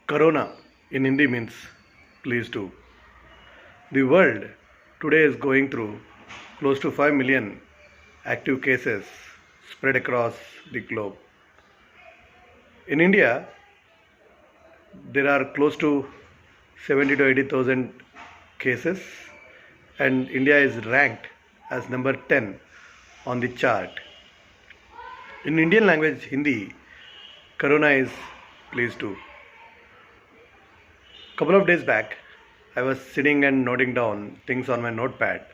Corona in Hindi means please do. The world today is going through close to 5 million active cases spread across the globe. In India, there are close to 70 to 80,000 cases, and India is ranked as number 10 on the chart. In Indian language, Hindi, Corona is please do. Couple of days back, I was sitting and noting down things on my notepad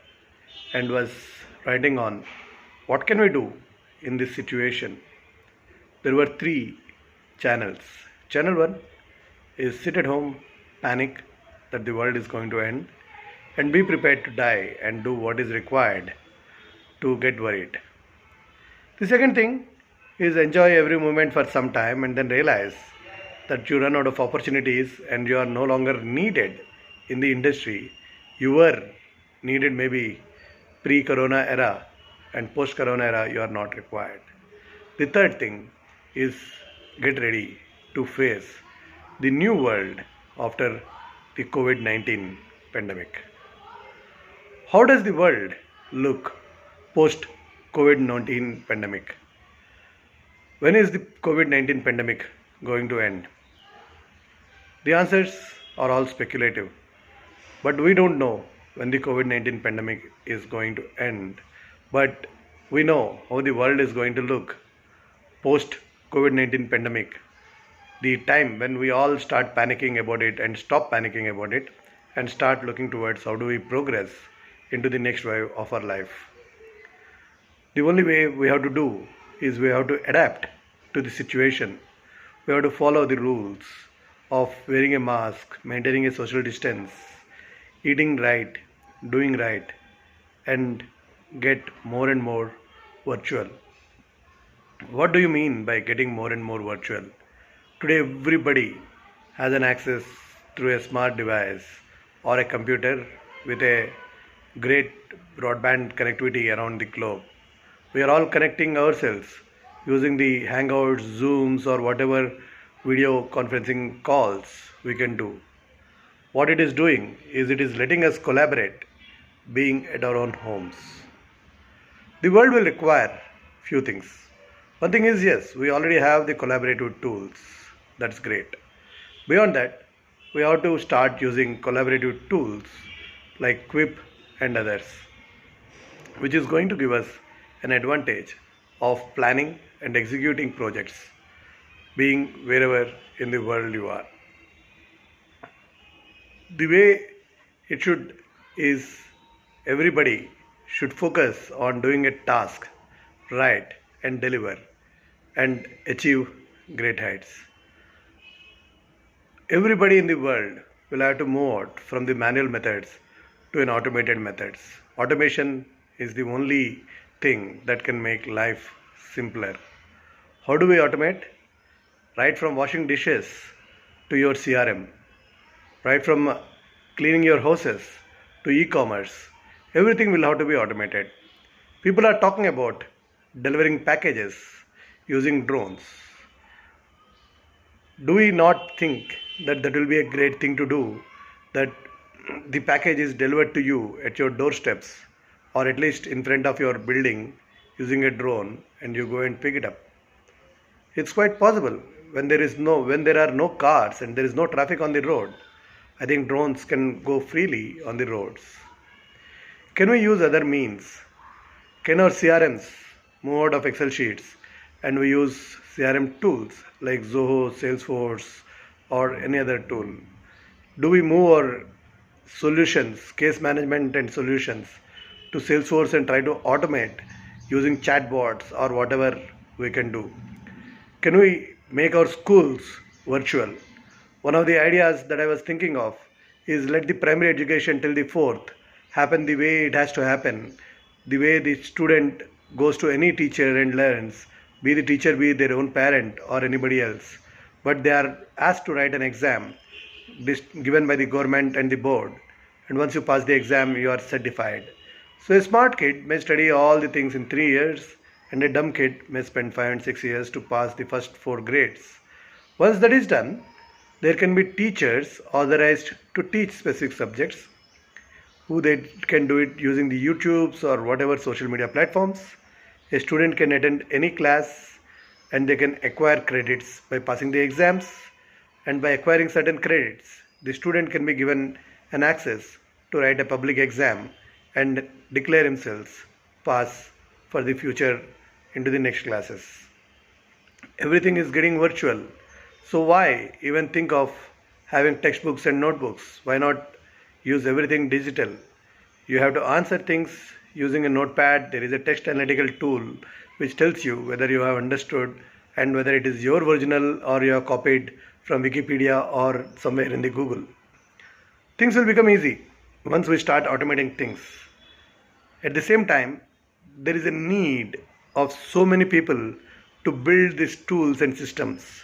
and was writing on what can we do in this situation. There were three channels. Channel 1 is sit at home, panic that the world is going to end, and be prepared to die and do what is required to get worried. The second thing is enjoy every moment for some time and then realize that you run out of opportunities and you are no longer needed in the industry. You were needed maybe pre-corona era, and post-corona era you are not required. The third thing is get ready to face the new world after the COVID-19 pandemic. How does the world look post COVID-19 pandemic? When is the COVID-19 pandemic going to end? The answers are all speculative, but we don't know when the COVID-19 pandemic is going to end. But we know how the world is going to look post COVID-19 pandemic, the time when we all start panicking about it and stop panicking about it and start looking towards how do we progress into the next wave of our life. The only way we have to do is we have to adapt to the situation. We have to follow the rules of wearing a mask, maintaining a social distance, eating right, doing right, and get more and more virtual. What do you mean by getting more and more virtual? Today, everybody has an access through a smart device or a computer with a great broadband connectivity around the globe. We are all connecting ourselves using the Hangouts, Zooms, or whatever video conferencing calls we can do. What it is doing is it is letting us collaborate being at our own homes. The world will require few things. One thing is, yes, we already have the collaborative tools. That's great. Beyond that, we have to start using collaborative tools like Quip and others, which is going to give us an advantage of planning and executing projects, being wherever in the world you are. The way it should is everybody should focus on doing a task right and deliver and achieve great heights. Everybody in the world will have to move out from the manual methods to an automated methods. Automation is the only thing that can make life simpler. How do we automate? Right from washing dishes to your CRM, right from cleaning your houses to e-commerce, everything will have to be automated. People are talking about delivering packages using drones. Do we not think that that will be a great thing to do, that the package is delivered to you at your doorsteps or at least in front of your building using a drone and you go and pick it up? It's quite possible when there are no cars and there is no traffic on the road. I think drones can go freely on the roads. Can we use other means? Can our CRMs move out of Excel sheets and we use CRM tools like Zoho, Salesforce, or any other tool? Do we move our solutions, case management and solutions, to Salesforce and try to automate using chatbots or whatever we can do? Can we make our schools virtual? One of the ideas that I was thinking of is let the primary education till the fourth happen the way it has to happen, the way the student goes to any teacher and learns, be the teacher be their own parent or anybody else, but they are asked to write an exam given by the government and the board, and once you pass the exam you are certified. So a smart kid may study all the things in 3 years and a dumb kid may spend 5 and 6 years to pass the first 4 grades. Once that is done, There can be teachers authorized to teach specific subjects who they can do it using the YouTubes or whatever social media platforms. A student can attend any class and they can acquire credits by passing the exams, and by acquiring certain credits the student can be given an access to write a public exam and declare himself pass for the future into the next classes. Everything is getting virtual, so why even think of having textbooks and notebooks? Why not use everything digital? You have to answer things using a notepad. There is a text analytical tool which tells you whether you have understood and whether it is your original or you have copied from Wikipedia or somewhere in the Google. Things will become easy once we start automating things. At the same time, there is a need of so many people to build these tools and systems.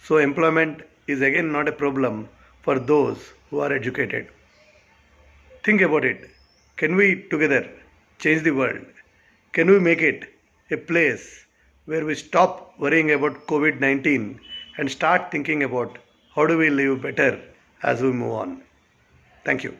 So employment is again not a problem for those who are educated. Think about it. Can we together change the world? Can we make it a place where we stop worrying about COVID 19 and start thinking about how do we live better as we move on? Thank you.